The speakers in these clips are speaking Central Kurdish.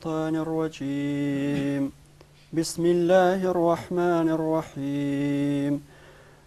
الشيطان الرجيم بسم الله الرحمن الرحيم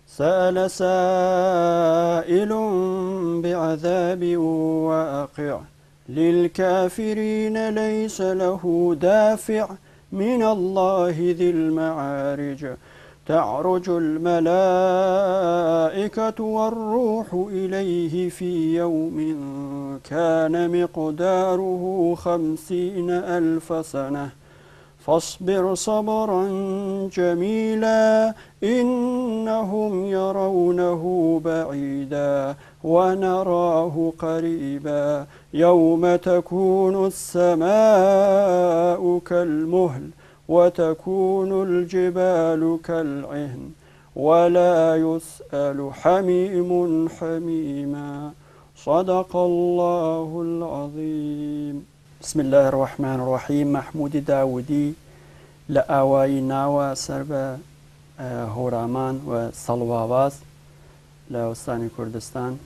سأل سائل بعذاب واقع للكافرين ليس له دافع من الله ذي المعارج تعرج الملائكة والروح إليه في يوم كان مقداره 50,000 سنة فاصبر صبرا جميلا إنهم يرونه بعيدا ونراه قريبا يوم تكون السماء كالمهل وتكون الجبال كالعهن ولا يسأل حميم حميما صدق الله العظيم. بسم الله الرحمن الرحيم. محمود داودي لآوائي ناوى سرب هورامان وصلواواز لوستاني كردستان.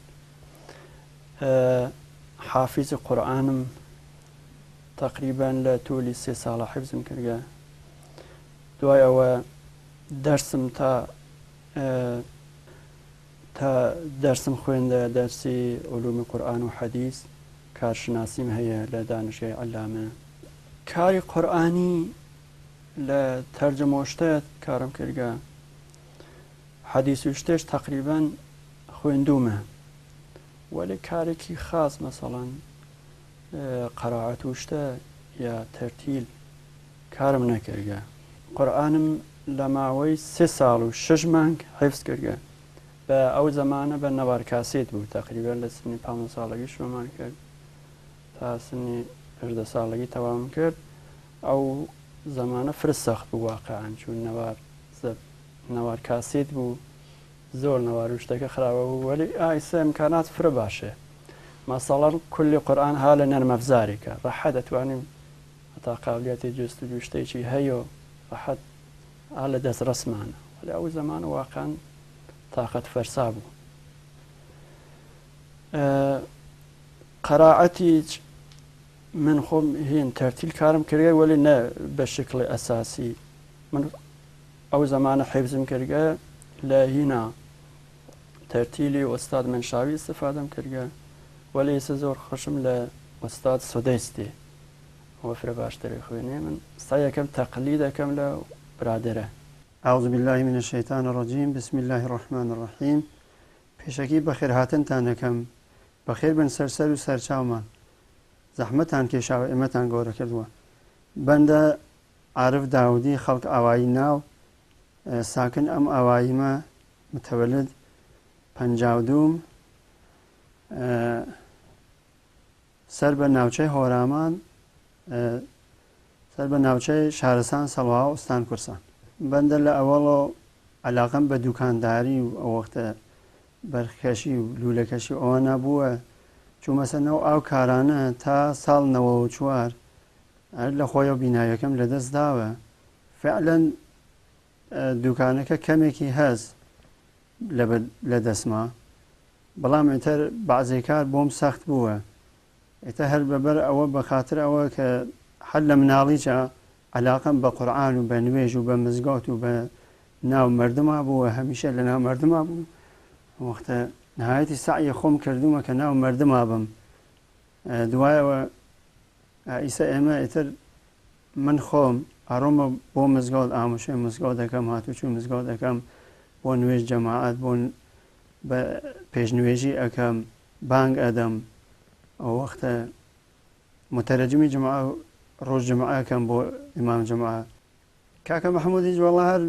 حافظ قرآنم تقريبا لطول 3 ساڵە حفظم کردە. دوای ئەوە دەرسم تا دەرسم خوێندە دەرسی علومی قورئان و حەدیث کارشناسیم هەیە لە دانشگای عەلامە. کاری قورئانی لە تەرجەمە شتە کارم کردە. حەدیث و شتێش تقریبا خوێندومە وەلی کارێکی خاص مەسەڵەن قەراعەت و شتە یا تەرتیل کارم نەکردە. قورئانم لە ماوەی 3 ساڵ و 6 مانگ حیفز کردە. بە ئەو زەمانە بە نەوار کاسێت بوو. تقریبا لە سنی 15 ساڵگی شومان کرد تا سنی 18 ساڵگی تەواوم کرد. ئەو زەمانە فرە سەخت بوو واقعان، چون نەوار کاسێت بوو، زۆر نەوار و شتەکە خراوە بوو، وەلی ئایسە ئیمکانات فرە باشێ. مەسەڵەن کولی قورئان ها لە نەرمە ئەفزارێکە، ڕەحەت دەتوانین هەتا قابلیەتی جستجو شتێکی هەیە و ڕەحەت ها لە دەست ڕەسمانە، وەلی ئەو زەمانە واقعان تاقەت فەرسا بوو. قەراعەتیش من خۆم هین تەرتیل کارم کردە وەلی نە بە شکڵی ئەساسی. من ئەو زەمانە حیفزم کردە لە هینا تەرتیلی ئۆستاد منشاوی استفادەم کردە، وەلی ئێستا زۆر خۆشم لە ئۆستاد سودەیستی ئەوە فرە باشتری خوێنێ. من سعی دەکەم تەقلید دەکەم لە برادرە. أعوذ بالله من الشيطان الرجيم بسم الله الرحمن الرحيم. پێشەکی بەخێر هاتنتان دەکەم، بەخێر بن سەرسەر و سەرچاومان، زەحمەتان کێشاوە ئێمەتان گەورە کردووە. بەندە عارف داودی خەڵک ئاوایی ناو ساکن ئەم ئاواییمە متەولد 52 سەر بە ناوچەی هۆرامان، سەر بە ناوچەی شارستان سەڵوا و ئوستان کورسان. بەندە لە ئەوەڵۆ عەلاقەم بە دوکانداری و ئەو وەختە بەرخکەشی و لولەکەشی ئەوە نەبووە، چوومەسەنەوە ئاو کارانە تا ساڵ 94 هەر لە خۆی و بینایەکەم لەدەست داوە. فعلەن دوکانەکە کەمێکی هەز لە دەستما، بەڵام ئێتر بەعزێ کار بۆم سەخت بووە. ئێتە هەر بەبەر ئەوە بەخاتر ئەوە کە هەر لە مناڵیچە عەلاقەم بە قورئان و بە نوێژ و بە مزگەوت و بە ناو مەردما بووە، هەمیشە لە ناو مەردما بوو. وەختە نهایەتی سعی خۆم کردومە کە ناو مەردما بم. دوایەوە ئیسا ئێمە ئێتر من خۆم ئەڕۆمە بۆ مزگەوت، ئامۆژەی مزگەوت دەکەم، هاتوچوو مزگەوت دەکەم، بۆ نوێژ جەماعەت، بۆ بە پێشنوێژی ئەەکەم، بانگ ئەدەم. ئەو وەختە متەرەجمی جەماعە ڕۆژ جەماعەکەم بۆ ئیمام جەماعە. کاکە مەحموودیش وەڵا هەر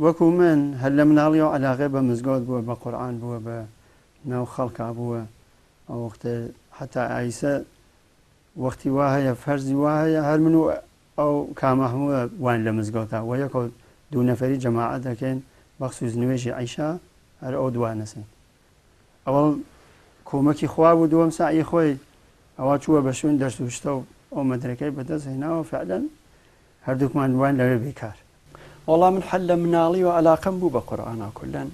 وەکو من هەر لە مناڵیەوە عەلاقەی بە مزگەوت بووە، بە قورئان بووە، بە ناو خەڵکا بووە. ئەو وەختە حتا ئایسە وەختی وا هەیە فەرزی وا هەیە هەر من و ئەو کامەحموودە وان لە مزگەوتە وە یەکەوە 2 نەفەری جەماعەت دەکەین بەخسووس نوێژی عیشا، هەر ئەو دوانەسین. ئەوەڵ کۆمەکی خوا بوو. دووەم سعی خۆی ئەوە چووە بە شوێن دەرس و شتە و ئەو مەدرەکەی بەدەست هێناوە. فعلەن هەردووکمان وان لەوێ بێکار. وەڵام من حەل لە مناڵی و عەلاقەم بوو بە قورئانە کولەن.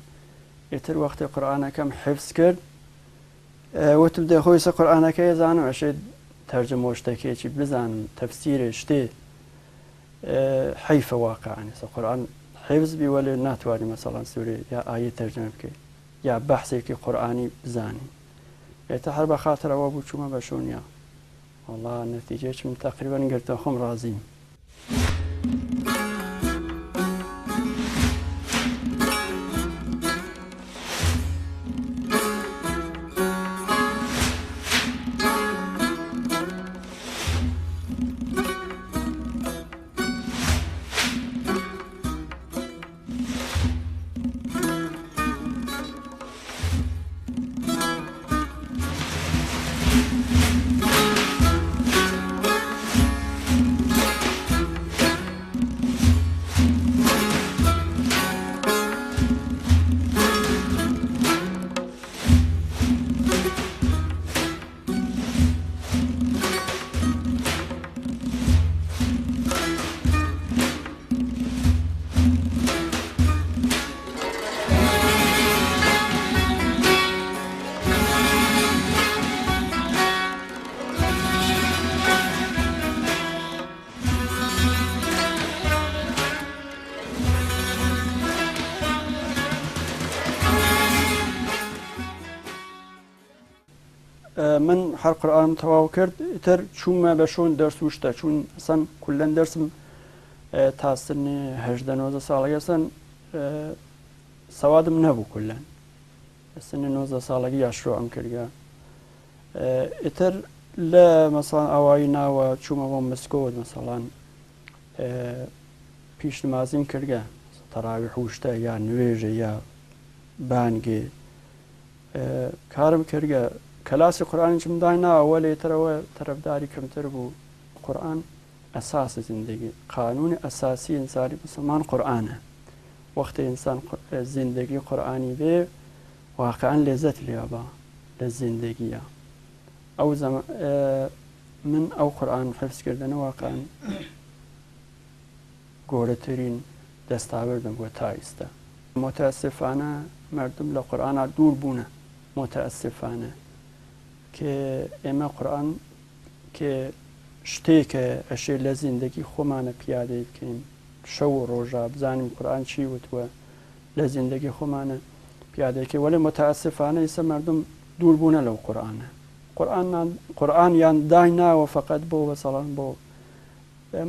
ئێتر وەختی قورئانەکەم حیفز کرد وتم دەی خۆی سە قورئانەکە ێزانم ئەشێ تەرجەمە شتێکێکی بزانن تەفسیرێ شتێ حیفە واقعانە قورئان حفظ بی وەلێ ناتوانانی مەسەڵەن سوورێ یا ئایە تەرجەمە بکەیت یا بەحسێکی قورئانی بزانی ئێستا هەر بە خاترەوە بوو چوومە بە شوونیا وەڵا نەتیجەیەکم تەقریبەن گرتە خۆم ڕازیم. من هەر قورئانم تەواو کرد ئیتر چوومە بە شۆن دەرس و شتە چوون ئەسەن کولەن دەرسم تا سنی 18 ساڵەکە ئەسەن سەوادم نەبوو کولەن سنی 19 ساڵەکی یاشرۆ ئەم کردگە ئیتر لە مەسەڵەن ئاوایی ناوە چوومە بۆ مسکۆت مەسەڵەن پیشنمازیم کردگە تەراویح و شتە یا نوێژە یا بانگێ کارم کردگە کەلاسی قورئانیشم دایناوە لێترەوە تەرەفداری کەمتر بوو قورئان ئەساسی زیندگی قانونی ئەساسی ئینسانی مسلمان قورئانە وەختێ ئینسان زیندگی قورئانی بێ واقعا لێزەت لێبا لە زیندگیە ئەو من ئەو قورئان حفظکردنە واقعا گۆرەترین دەستاوردم بۆ تا ئێستا متاسفانە مردم لە قورئانە دوور بوونە متاسفانە کە ئێمە قورئان کە شتێکە ئەشێ لە زیندگی خۆمانە پیادەی بکەین شەو و ڕۆژە بزانیم قورئان چی وتووە لە زیندگی خۆمانە پیادەکە وەلێ متاسفانە ئێستا مردم دوور بوونە لەو قورئانە قورئان یان دایناوە فەقەت بۆ وەسەڵەن بۆ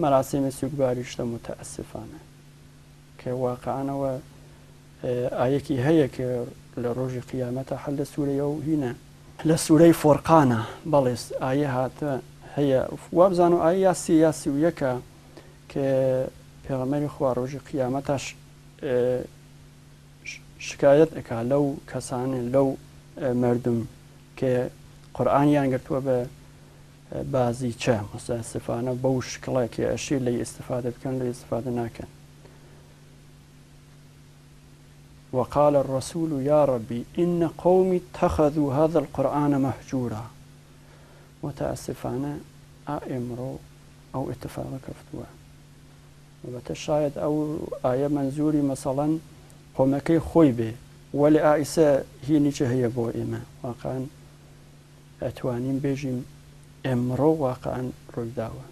مەراسیمی سوگباری شتە متاسفانە کە واقعانەوە ئایەکی هەیە کە لە ڕۆژی قیامەتە هەر لە سوورەیە و هینە لە سوورەی فۆرقانە بەڵێ ئایە هاتە هەیە وابزان و ئایە یاسی و یەکە کە پێغەمبەری خوا ڕۆژی قیامەتەش شکایەت ئەکا لەو کەسانە لەو مردم کە قورئانیان گرتووە بە بازی چە متاسفانە بەو شکڵە کە ئەشی لێ ئیستیفادە بکەن لێ ئیستیفادە ناکەن وقال الرسول يا ربي إن قومي اتخذوا هذا القرآن مهجورا متأسفانة أمرو أو اتفاق كفتوى وبتشاهد أو آية منزوري مثلا قومكي خويبه ولآئسة هي نيجه هي بو إما واقعا أتوانين بيجيم أمرو واقعا رويداوة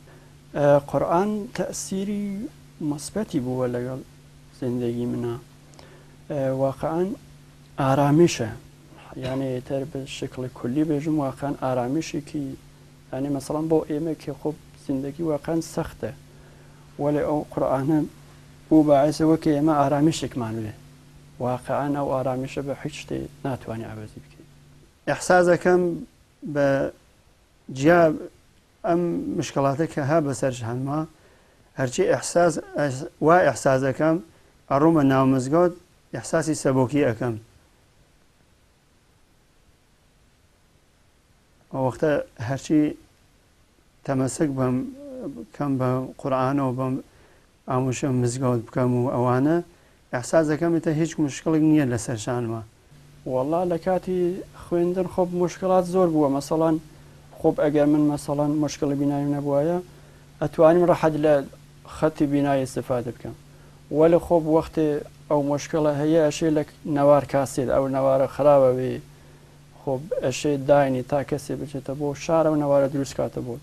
قرآن تأثيري مثبتي بو لقل زندگي منا واقعا آرامشة يعني تر بشكل كلي بيجم واقعا آرامشي كي يعني مثلا بو إيمة كي خب زندگي واقعا سخته ولا أو قرآن بو باعث وكي إيمة آرامشك معنوه واقعا أو آرامشة بحجتي ناتواني عبازي بكي إحساسكم بجاب أم مشكلاتك ها بسرش هنما هرچی إحساس وإحساسكم أروم ناو مزگود إحساسي سبوكي أكم ووقتا هرچی تمسك بهم كم بقرآن وبم آموش مزگود بكم وأوانا إحساسكم إنت هيج مشكلة نية لسرشان ما والله لكاتي خويندن خب مشكلات زور بوا مثلا خب أجر من مثلا مشكلة بناء نبوايا أتواني راح أدل خطي بناء استفادة بكم ولا خب وقت أو مشكلة هي أشياء لك نوار كاسد أو نوار خرابة بي خب أشياء دايني تا كسي بجي تبو شارع ونوار دروس كاتبو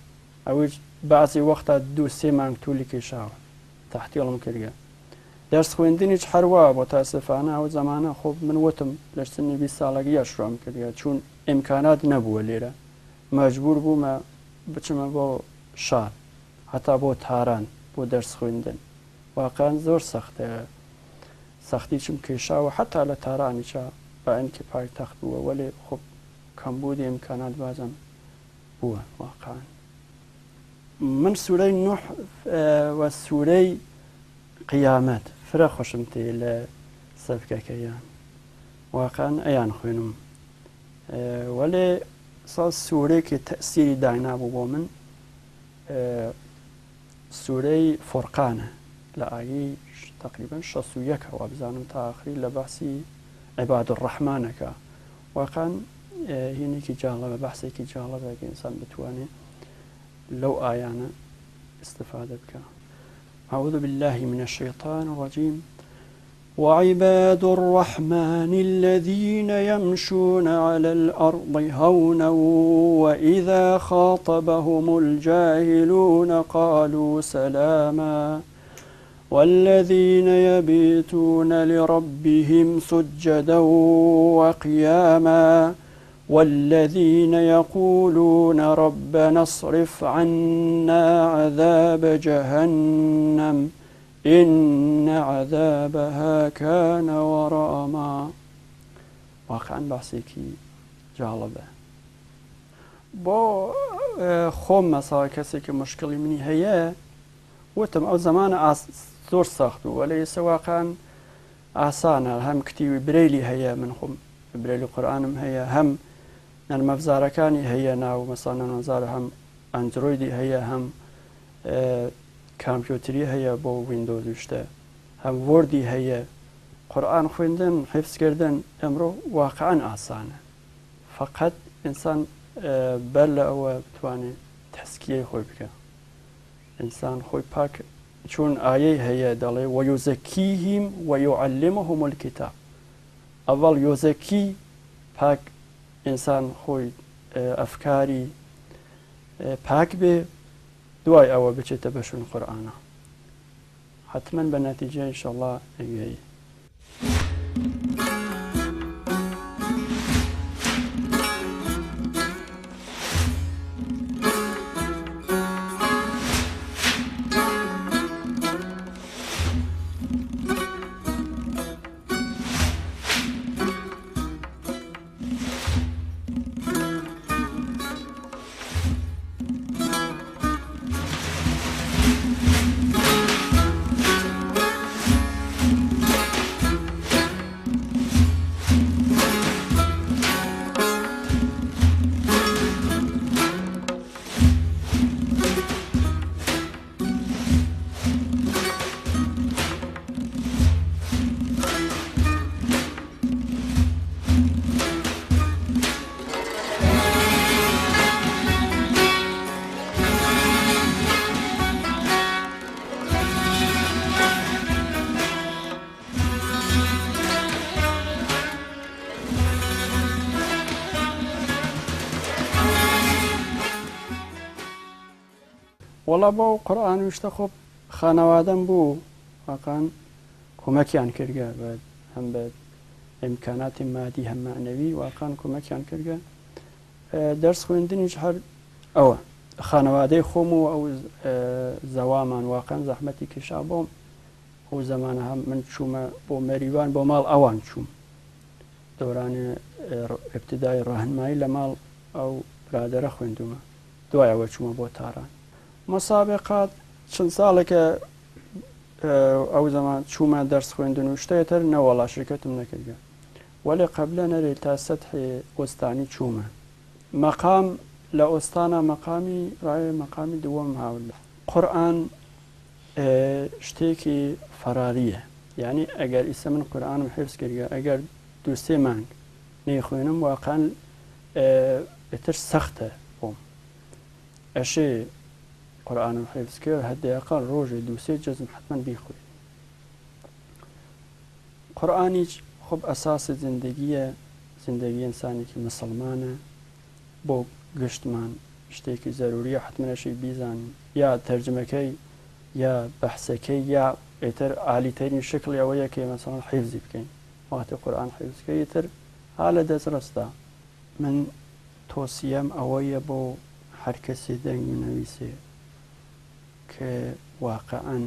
ئەوش بەعزی وەختە 2-3 مانگ توولی کێشاوە تەحتیڵم کردگە دەرس خوێندنیش هەروە بۆ تاسفانە ئەو زمانە خۆ من وتم لە سنی 20 ساڵگیە شروعم کردگە چون ئیمکانات نەبووە لێرە مەجبور بوومە بچمە بۆ شار هەتا بۆ تاران بۆ دەرس خوێندن واقعان زۆر سەختە سەختی چم کێشاوە حتا لە تارانیچە بەئەنکی پایتەخت بووە وەلێ خۆ کەمبوودی ئیمکانات بازم بووە واقعان من سوورەی نوح وە سوورەی قیامەت فرە خۆشم تێ لە سەفکەکەیان واقعان ئەیان خوێنم وەلێ ساڵ سوورەیەکی تەسیری داینابوو بۆ من سوورەی فورقانە لە ئاگی تقریبا 61ەوە بزانم تا ئاخری لە باسی عیباد الرحمانەکە واقعان هینێکی جاڵەبە بەحسێکی جاڵەبە کە ئینسان بتوانێت لەو ئایانە استفادە بکە أعوذ بالله من الشيطان الرجيم وعباد الرحمن الذين يمشون على الأرض هونا وإذا خاطبهم الجاهلون قالوا سلاما والذين يبيتون لربهم سجدا وقياما والذين يقولون ربنا اصرف عنا عذاب جهنم إن عذابها كان غراما واقعا بحثێکی جاڵەبە بۆ خۆم مەساڵ کەسێکی مشکلی منی هەیە وتم ئەو زمانە زۆر سەخت و وەلە ئێستا واقعان ئاسانە هەم کتیوی برەیلی هەیە من خۆم برەیلی قورئانم هەیە هەم نەرمەفزارەکانی هەیە ناو مەسانە نەزارە هەم ئەندرویدی هەیە هەم کامپیوتری هەیە بۆ ویندۆزشتە هەم وردی هەیە قورئان خوێندن حفظکردن ئەمڕۆ واقعان ئاسانە فقط ئینسان بەر لە ئەوە بتوانێت تەسکیەی خۆی بکە ئینسان خۆی پاک چون ئایەی هەیە دەڵێ وەیوزەکیهم وەیوعەلمهم الکتاب ئەڤەڵ یۆزەکی پاک ئینسان خۆی ئەفکاری پاک بێ دوای ئەوە بچێتە بەشون قورئانە حتما بە نەتیجە ئینشەڵڵا ئەگەی وەڵا بۆ قورئان وشتە خۆ خانەوادەم بوو واقعان کۆمەکیان کردگە هەم بە ئیمکاناتی مادی هەم معنەوی واقعان کۆمەکیان کردگە دەرس خوێندنیش هەر ئەوە خانەوادەی خۆم و ئەو زەوامان واقعان زەحمەتی کێشا بۆم ئەو زەمانە هەم من چوومە بۆ مەریوان بۆ ماڵ ئەوان چووم دەورانی ابتدای ڕاهنمایی لە ماڵ ئەو برادەرە خوێندومە دوای ئەوە چوومە بۆ تاران مەسابقات چەند ساڵێکە ئەو زەمان چوومە دەرس خوێندن و شتێتر نەوەڵا شرکەتم نەکردگە وەلێ قەبلە نەرێ تا سەتحی ئۆستانی چوومە مەقام لە ئۆستانە مەقامی ڕایە مەقامی دووەم هاوردە قورئان شتێکی فەراریە یعنی ئەگەر ئیسە من قورئانم حفظ کردگە ئەگەر 2-3 مانگ نەیخوێنم واقعان ئیتر سەختە بۆم ئەشێ قورئانم حفظ کرد هەدەیەقەڵ ڕۆژێ 2-3 جەزم حتمما بیخوێن قورئانیش خۆب ئەساسی زیندگیە زیندگی ئینسانێکی مسلمانە بۆ گشتمان شتێکی زەروریە حتمەشی بیزانین یا تەرجمەکەی یا بەحسەکەی یا ئێتر عالیترین شکڵی ئەوەیە کە مەسەڵەن حیفزی بکەین واتە قورئان حیفزکەی تر ها لە دەستڕستە من تۆسیەم ئەوەیە بۆ هەر کەسێ دەنگ نەویسێ کە واقعەن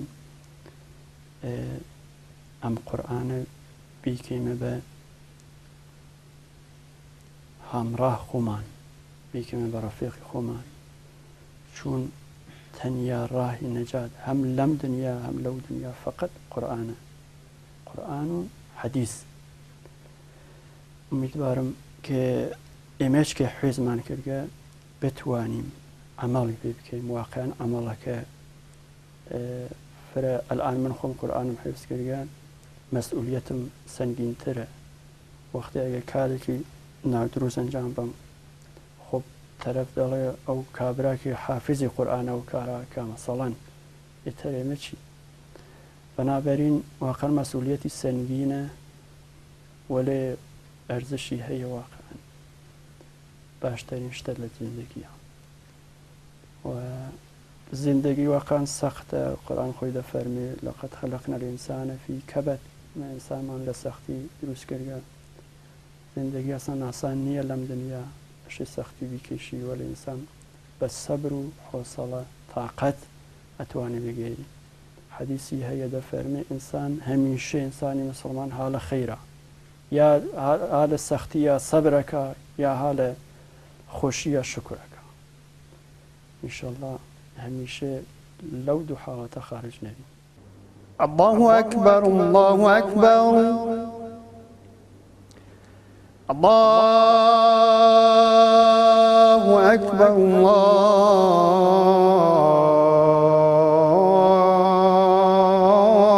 ئەم قورئانە بیکەیمە بە هەمڕاه خۆمان بیکەمە بە ڕەفیقی خۆمان چون تەنیا ڕاهی نەجات هەم لەم دنیا هەم لەو دنیا فقط قورئانە قورئان و حەدیث ئومیدوارم کە ئێمەش کە حوێزمان کردگە بتوانیم عملی پێ بکەین واقعەن عملەکە فرە ئەلئان من خۆم قورئانم حیفز کردگە مەسئولیەتم سەنگینترە وەختی ئەگە کارێکی نادروست ئەنجام بم خۆ تەرەف دەڵێ ئەو کابراکی حافزی قورئانە و کاراکە مەسەڵەن ئێتر ئێمە چی بەنابەرین واقعەن مەسئولیەتی سەنگینە وەلێ ئەرزشی هەیە واقعەن باشترین شتە لە زیندگیە و زندگی واقعا سەختە قورئان خۆی دەفەرمێ لەقەد خەلەقنا الئینسانە فی کەبەد ئینسانمان لە سەختی دروست کردگە زندگی ئەسان ئاسان نییە لەم دنیا بەشی سەختی بیکەشی وەلە ئینسان بە سەبر و حوسڵە تاقەت ئەتوانێ بگەیری حەدیسی هەیە دەفەرمێ ئینسان هەمیشە ئینسانی مسلمان ها لە خەیرە یا ها لە سەختی یا سەبرەکە یا ها لە خۆشی یا شکرەکە ئینشەڵڵا هەمیشە لەو دوو حاڵەتە خارج نەبین الله أكبر الله أكبر الله أكبر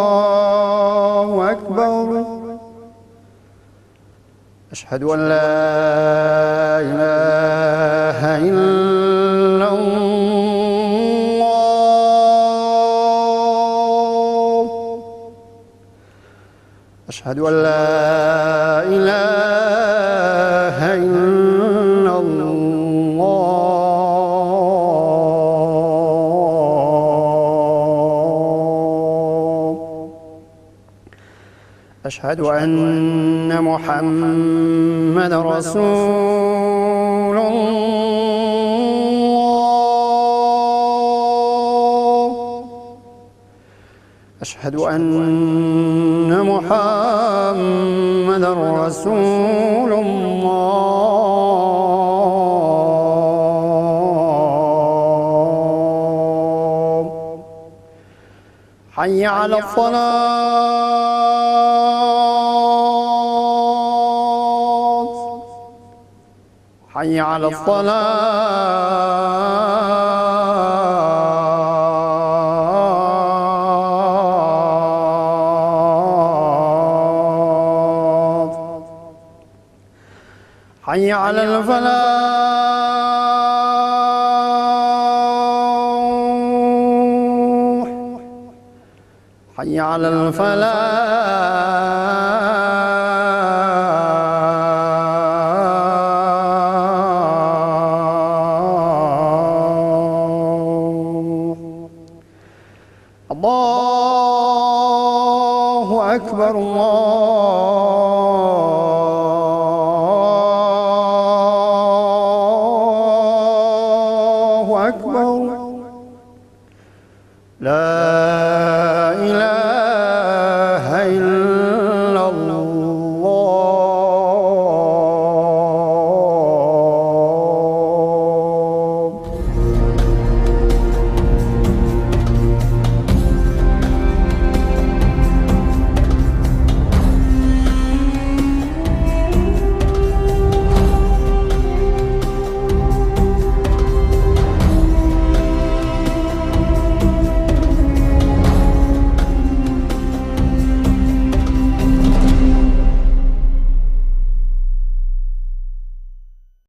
الله أكبر أشهد أن لا إله إلا الله أشهد أن لا إله إلا الله أشهد أن محمد رسول الله أشهد أن محمد رسول الله حي على الصلاة حي على الصلاة حي على الفلاح حي على الفلاح الله أكبر الله أكبر لا